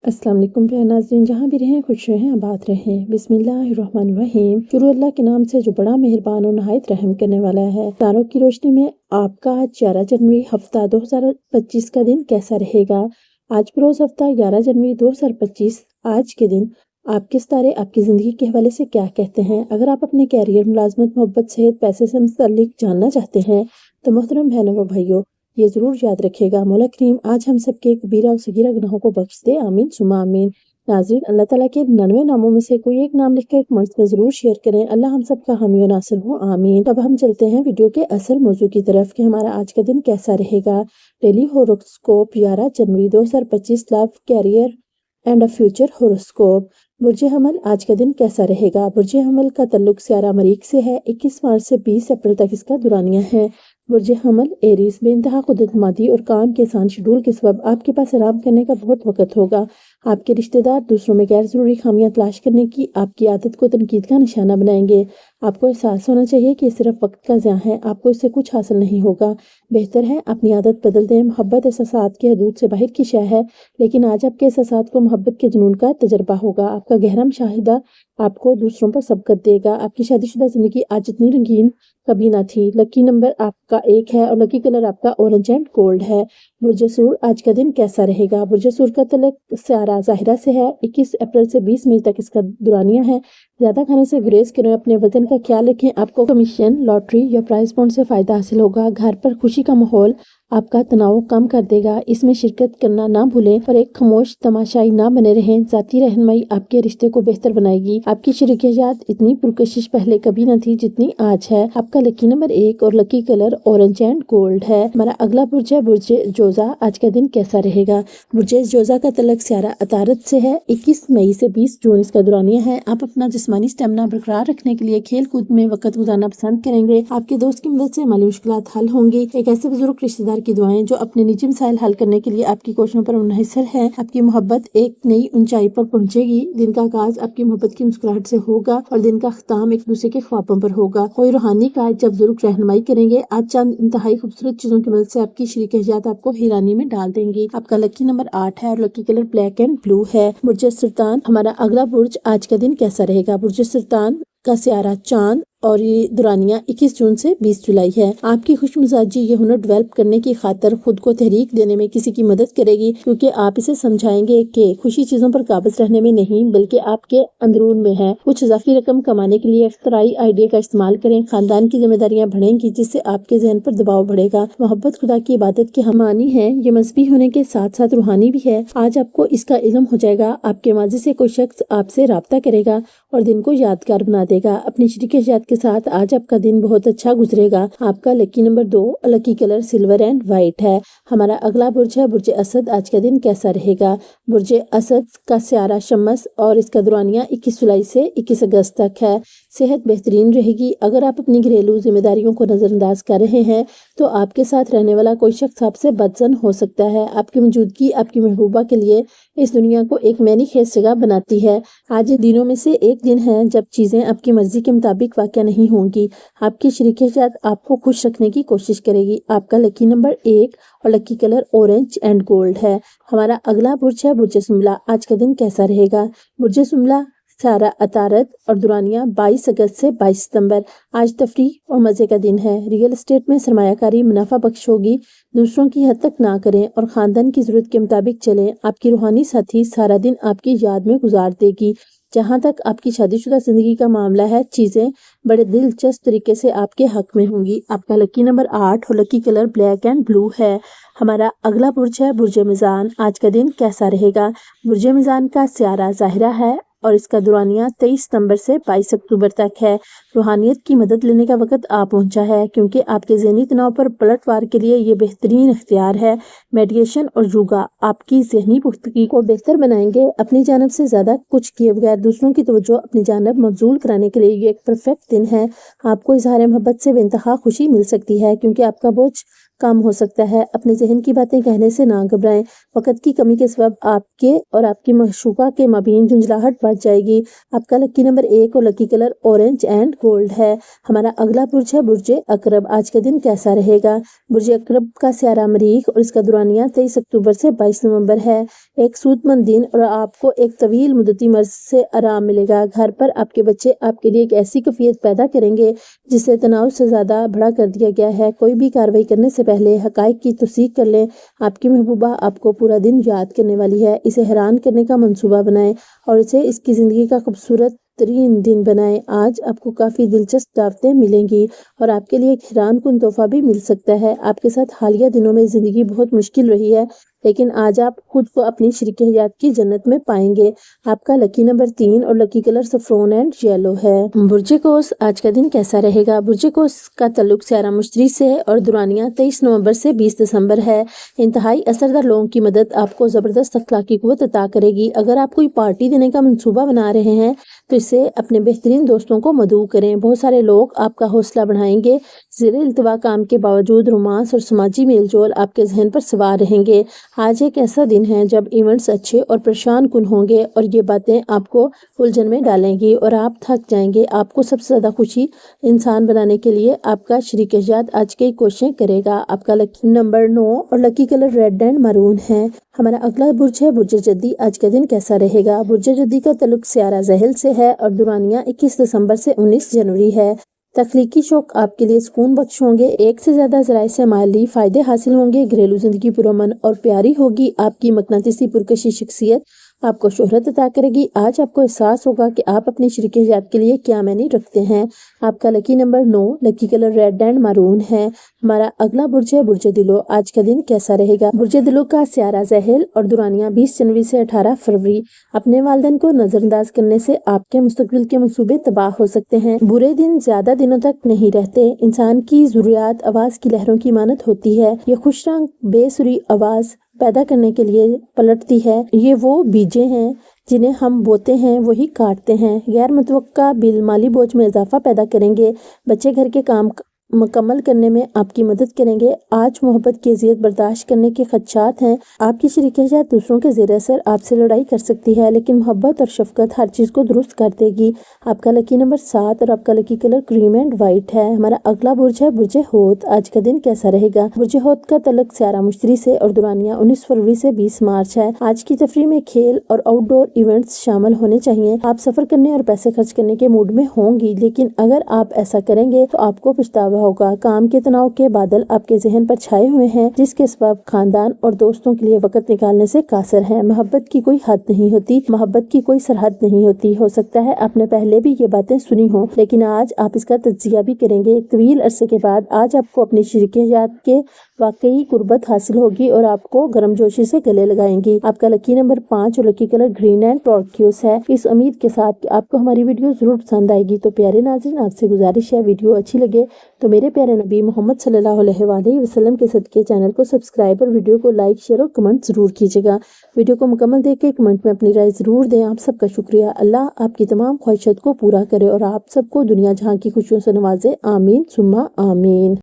अस्सलाम वालेकुम प्यारे नाज़रीन, जहाँ भी रहें खुश रहें आबाद रहें। बिस्मिल्लाहिर्रहमानिर्रहीम। शुरू अल्लाह के नाम से जो बड़ा मेहरबान और नहायत रहम करने वाला है। तारों की रोशनी में आपका आज 11 जनवरी हफ्ता 2025 का दिन कैसा रहेगा। आज बरोज हफ्ता 11 जनवरी 2025 आज के दिन आपके सितारे आपकी ज़िंदगी के हवाले से क्या कहते हैं। अगर आप अपने कैरियर, मुलाजमत, मोहब्बत, सेहत, पैसे से मुतल्लिक जानना चाहते हैं तो मोहतरम बहनों व भाइयों, ये ज़रूर याद रखिएगा, मौला करीम आज हम सबके कबीरा और सगीरा गुनाहों को बख्श दे, आमीन सुमा आमीन। नाज़रीन, अल्लाह ताला के 99 नामों में से कोई एक नाम लिखकर कमेंट्स में ज़रूर शेयर करें। अल्लाह हम सबका हामी और नासिर हो, आमीन। अब हम चलते हैं वीडियो के असल मौजू की तरफ कि हमारा आज का दिन कैसा रहेगा। डेली होरोस्कोप 11 जनवरी 2025, love, career and uh future horoscope. बुर्ज हमल आज का दिन कैसा रहेगा। बुर्ज हमल का तल्लुक सियारा मरीख से है। 21 मार्च से 20 अप्रैल तक इसका दुरानिया है। बुर्ज हमल एरीज, बेइंतहा कुदरत मादी और काम के आसान शेड्यूल के सबब आपके पास आराम करने का बहुत वक्त होगा। आपके रिश्तेदार दूसरों में गैर ज़रूरी खामियां तलाश करने की आपकी आदत को तनकीद का निशाना बनाएंगे। आपको एहसास होना चाहिए कि सिर्फ वक्त का ज़िया है, आपको इससे कुछ हासिल नहीं होगा। बेहतर है अपनी आदत बदल दें। मोहब्बत एहसासात के हदूद से बाहर की शय है, लेकिन आज आपके एहसासात को मोहब्बत के जुनून का तजर्बा होगा। आपका गहरा मुशाहिदा आपको दूसरों पर सबकत देगा। आपकी शादीशुदा जिंदगी आज इतनी रंगीन कभी ना थी। लकी नंबर आपका 1 है और लकी कलर आपका ऑरेंज एंड गोल्ड है। बुर्ज सूर आज का दिन कैसा रहेगा। बुर्ज सूर का तलक सियारा ज़ाहिरा से है। 21 अप्रैल से 20 मई तक इसका दुरानिया है। ज़्यादा खाने से गुरेज करें, अपने वजन का ख्याल रखें। आपको कमीशन, लॉटरी या प्राइज बॉन्ड से फ़ायदा हासिल होगा। घर पर खुशी का माहौल आपका तनाव कम कर देगा। इसमें शिरकत करना ना भूलें और एक खामोश तमाशाई ना बने रहें। ज़ाती रहनुमाई आपके रिश्ते को बेहतर बनाएगी। आपकी शरीकियात इतनी पुरकशिश पहले कभी न थी जितनी आज है। आपका लकी नंबर 1 और lucky colour orange and gold है। हमारा अगला बुर्ज है बुर्ज जोजा। आज का दिन कैसा रहेगा। बुर्ज जोजा का तलक सियारा अतारत से है। 21 मई से 20 जून इसका दुरानिया है। आप अपना जिस्मानी स्टेमिना बरकरार रखने के लिए खेल कूद में वक्त गुजारना पसंद करेंगे। आपके दोस्त की मदद से माली मुश्किलात हल होंगी। एक ऐसे बुजुर्ग रिश्तेदार की दुआएं जो अपने निजी मसाइल हल करने के लिए आपकी कोशिशों पर मुनहसर है। आपकी मोहब्बत एक नई ऊंचाई पर पहुंचेगी। दिन का आगाज आपकी मोहब्बत की मुस्कुराहट से होगा और दिन का अख्ताम एक दूसरे के ख्वाबों पर होगा। कोई रूहानी कायद जब बुजुर्ग रहनुमाई करेंगे। आज चंद इंतहाई खूबसूरत चीजों की मदद से आपकी शरीक हयात आपको हैरानी में डाल देंगी। आपका लकी नंबर 8 है और lucky colour black and blue है। बुर्ज सुल्तान, हमारा अगला बुर्ज आज का दिन कैसा रहेगा। बुर्ज सुल्तान का सियारा चांद और ये दुरानिया 21 जून से 20 जुलाई है। आपकी खुशमिजाजी ये हुनर डेवलप करने की खातिर खुद को तहरीक देने में किसी की मदद करेगी, क्योंकि आप इसे समझाएंगे कि खुशी चीजों पर काबज रहने में नहीं बल्कि आपके अंदरून में है। कुछ इजाफी रकम कमाने के लिए इख्तराई आइडिया का इस्तेमाल करें। खानदान की जिम्मेदारियां बढ़ेंगी जिससे आपके जहन पर दबाव बढ़ेगा। मोहब्बत खुदा की इबादत की हमानी है। ये मजहबी होने के साथ साथ रूहानी भी है। आज आपको इसका इल्म हो जाएगा। आपके माजी से कोई शख्स आपसे राब्ता करेगा और दिन को यादगार बना देगा। अपनी शरीक हयात के साथ आज आपका दिन बहुत अच्छा गुजरेगा। आपका lucky number 2, lucky colour silver and white है। हमारा अगला बुर्ज है बुर्ज असद। आज का दिन कैसा रहेगा। बुर्ज असद का सियारा शमस और इसका दुरानिया 21 जुलाई से 21 अगस्त तक है। सेहत बेहतरीन रहेगी। अगर आप अपनी घरेलू जिम्मेदारियों को नजरअंदाज कर रहे हैं तो आपके साथ रहने वाला कोई शख्स आपसे बदजन हो सकता है। आपकी मौजूदगी आपकी महबूबा के लिए इस दुनिया को एक मैनी खेस जगह बनाती है। आज दिनों में से एक दिन है जब चीजें आपकी मर्जी के मुताबिक वाक़या नहीं होंगी। आपकी शरीकियत आपको खुश रखने की कोशिश करेगी। आपका लकी नंबर 1 और lucky colour orange and gold है। हमारा अगला बुर्ज है बुर्ज सुमला। आज का दिन कैसा रहेगा। बुर्ज सुमला सारा अतारत और दुरानिया 22 अगस्त से 22 सितंबर। आज तफरीह और मज़े का दिन है। रियल एस्टेट में सरमायाकारी मुनाफा बख्श होगी। दूसरों की हद तक ना करें और ख़ानदान की ज़रूरत के मुताबिक चलें। आपकी रूहानी साथी सारा दिन आपकी याद में गुजार देगी। जहाँ तक आपकी शादीशुदा ज़िंदगी का मामला है, चीज़ें बड़े दिलचस्प तरीके से आपके हक में होंगी। आपका लकी नंबर 8 और lucky colour black and blue है। हमारा अगला बुर्ज है बुर्ज मीज़ान। आज का दिन कैसा रहेगा। बुर्ज मीज़ान का सियारा ज़ाहिरा है और इसका दुरानिया 23 सितंबर से 22 अक्टूबर तक है। रूहानियत की मदद लेने का वक्त आ पहुंचा है, क्योंकि आपके ज़हनी तनाव पर पलटवार के लिए ये बेहतरीन इख्तियार है। मेडिटेशन और योगा आपकी ज़हनी पुख्तगी को बेहतर बनाएंगे। अपनी जानब से ज़्यादा कुछ किए बगैर दूसरों की तवज्जो अपनी जानब मबजूल कराने के लिए ये एक परफेक्ट दिन है। आपको इजहार मोहब्बत से बेइंतहा खुशी मिल सकती है, क्योंकि आपका बोझ کم ہو سکتا ہے۔ اپنے ذہن کی باتیں کہنے سے نہ گھبرائیں، وقت کی کمی کے سبب آپ کے اور آپ کی معشوقہ کے مابین جھنجھلاہٹ بڑھ جائے گی۔ آپ کا لکی نمبر 1 اور لکی کلر اورنج اینڈ گولڈ ہے۔ ہمارا اگلا برج ہے برج عقرب۔ آج کا دن کیسا رہے گا؟ برج عقرب کا سیارہ مریخ اور اس کا دورانیہ 23 اکتوبر سے 22 نومبر ہے۔ ایک سود مند دن اور آپ کو ایک طویل مدتی مرض سے آرام ملے گا۔ گھر پر آپ کے بچے آپ کے لیے ایک ایسی کیفیت پیدا کریں گے جسے تناؤ سے زیادہ بڑا کر دیا گیا ہے۔ کوئی بھی کارروائی کرنے سے پہلے حقائق کی تصدیق کر لیں۔ آپ کی محبوبہ آپ کو پورا دن یاد کرنے والی ہے۔ اسے حیران کرنے کا منصوبہ بنائیں اور اسے اس کی زندگی کا خوبصورت ترین دن بنائیں۔ آج آپ کو کافی دلچسپ دعوتیں ملیں گی اور آپ کے لیے ایک حیران کن تحفہ بھی مل سکتا ہے۔ آپ کے ساتھ حالیہ دنوں میں زندگی بہت مشکل رہی ہے، لیکن آج آپ خود کو اپنی شریک حیات کی جنت میں پائیں گے۔ آپ کا لکی نمبر 3 اور لکی کلر سفرون اینڈ یلو ہے۔ برج قوس، آج کا دن کیسا رہے گا؟ برج قوس کا تعلق سیارہ مشتری سے ہے اور دورانیہ 23 نومبر سے 20 دسمبر ہے۔ انتہائی اثردار لوگوں کی مدد آپ کو زبردست اخلاقی قوت عطا کرے گی۔ اگر آپ کوئی پارٹی دینے کا منصوبہ بنا رہے ہیں تو اسے اپنے بہترین دوستوں کو مدعو کریں۔ بہت سارے لوگ آپ کا حوصلہ بڑھائیں گے۔ زیر التوا کام کے باوجود رومانس اور سماجی میل جول آپ کے ذہن پر سوار رہیں گے۔ آج ایک ایسا دن ہے جب ایونٹس اچھے اور پریشان کن ہوں گے اور یہ باتیں آپ کو الجھن میں ڈالیں گی اور آپ تھک جائیں گے۔ آپ کو سب سے زیادہ خوشی انسان بنانے کے لیے آپ کا شریک حیات آج کئی کوششیں کرے گا۔ آپ کا لکی نمبر 9 اور لکی کلر ریڈ اینڈ مرون ہے۔ ہمارا اگلا برج ہے برج جدی۔ آج کا دن کیسا رہے گا؟ برج جدی کا تعلق سیارہ زحل سے ہے اور دورانیہ 21 دسمبر سے 19 جنوری ہے۔ تخلیقی شوق آپ کے لیے سکون بخش ہوں گے۔ ایک سے زیادہ ذرائع سے مالی فائدے حاصل ہوں گے۔ گھریلو زندگی پرامن اور پیاری ہوگی۔ آپ کی مقناطیسی پرکشی شخصیت آپ کو شہرت عطا کرے گی۔ آج آپ کو احساس ہوگا کہ آپ اپنی شریک حیات کے لیے کیا معنی رکھتے ہیں۔ آپ کا lucky number 9 lucky colour red and maroon ہے۔ ہمارا اگلا برج ہے برج دلو۔ آج کا دن کیسا رہے گا؟ برج دلو کا سیارہ زحل اور دورانیہ 20 جنوری سے 18 فروری۔ اپنے والدین کو نظر انداز کرنے سے آپ کے مستقبل کے منصوبے تباہ ہو سکتے ہیں۔ برے دن زیادہ دنوں تک نہیں رہتے۔ انسان کی ضروریات آواز کی لہروں کی مانند ہوتی ہے۔ یہ خوش رنگ بے سری آواز پیدا کرنے کے لیے پلٹتی ہے۔ یہ وہ بیجیں ہیں جنہیں ہم بوتے ہیں وہی کاٹتے ہیں۔ غیر متوقع بل مالی بوجھ میں اضافہ پیدا کریں گے۔ بچے گھر کے کام مکمل کرنے میں آپ کی مدد کریں گے۔ آج محبت کی اذیت برداشت کرنے کے خدشات ہیں۔ آپ کی شریک حیات دوسروں کے زیر اثر آپ سے لڑائی کر سکتی ہے، لیکن محبت اور شفقت ہر چیز کو درست کر دے گی۔ آپ کا لکی نمبر 7 اور آپ کا لکی کلر کریم اینڈ وائٹ ہے۔ ہمارا اگلا برج ہے برج حوت۔ آج کا دن کیسا رہے گا؟ برج حوت کا تعلق سیارہ مشتری سے اور دورانیہ 19 فروری سے 20 مارچ ہے۔ آج کی تفریح میں کھیل اور آؤٹ ڈور ایونٹس شامل ہونے چاہیے۔ آپ سفر کرنے اور پیسے خرچ کرنے کے موڈ میں ہوں گی، لیکن اگر آپ ایسا کریں گے تو آپ کو پچھتاوا ہوگا۔ کام کے تناؤ کے بادل آپ کے ذہن پر چھائے ہوئے ہیں، جس کے سبب خاندان اور دوستوں کے لیے وقت نکالنے سے قاصر ہیں۔ محبت کی کوئی حد نہیں ہوتی، محبت کی کوئی سرحد نہیں ہوتی۔ ہو سکتا ہے آپ نے پہلے بھی یہ باتیں سنی ہوں، لیکن آج آپ اس کا تجزیہ بھی کریں گے۔ ایک طویل عرصے کے بعد آج آپ کو اپنی شریک حیات کے واقعی قربت حاصل ہوگی اور آپ کو گرم جوشی سے گلے لگائیں گی۔ آپ کا لکی نمبر 5 اور لکی کلر گرین اینڈ ٹارکیوس ہے۔ اس امید کے ساتھ کہ آپ کو ہماری ویڈیو ضرور پسند آئے گی، تو پیارے ناظرین آپ سے گزارش ہے ویڈیو اچھی لگے تو میرے پیارے نبی محمد صلی اللہ علیہ وآلہ وسلم کے صدقے چینل کو سبسکرائب اور ویڈیو کو لائک شیئر اور کمنٹ ضرور کیجیے گا۔ ویڈیو کو مکمل دیکھ کے کمنٹ میں اپنی رائے ضرور دیں۔ آپ سب کا شکریہ۔ اللہ آپ کی تمام خواہشات کو پورا کرے اور آپ سب کو دنیا جہاں کی خوشیوں سے نوازے۔ آمین ثم آمین۔